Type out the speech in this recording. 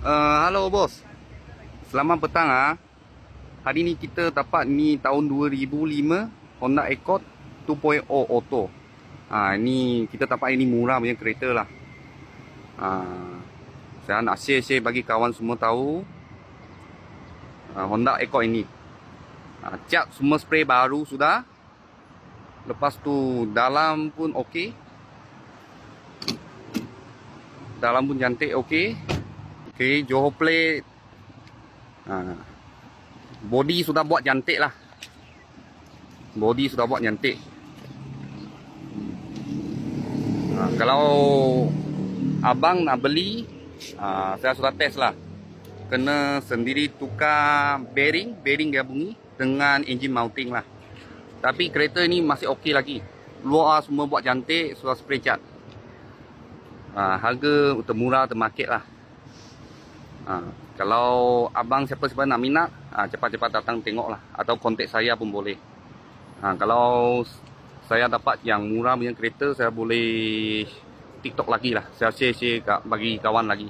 Halo bos, selamat petang ah. Hari ni kita dapat ni tahun 2005 Honda Accord 2.0 Auto. Ni kita dapat ini murah punya kereta lah. Saya nak share bagi kawan semua tahu Honda Accord ini. Cat semua spray baru sudah. Lepas tu dalam pun okey. Dalam pun cantik okey. Okey, Johor plate. Body sudah buat cantik lah. Body sudah buat cantik. Kalau abang nak beli, saya sudah test lah. Kena sendiri tukar bearing gabungi dengan engine mounting lah. Tapi kereta ni masih okey lagi. Luar semua buat cantik, sudah spray cat. Harga termurah, termarket lah. Kalau abang siapa nak minat, cepat-cepat datang tengok lah. Atau kontak saya pun boleh. Kalau saya dapat yang murah punya kereta, saya boleh TikTok lagi lah. Saya share bagi kawan lagi.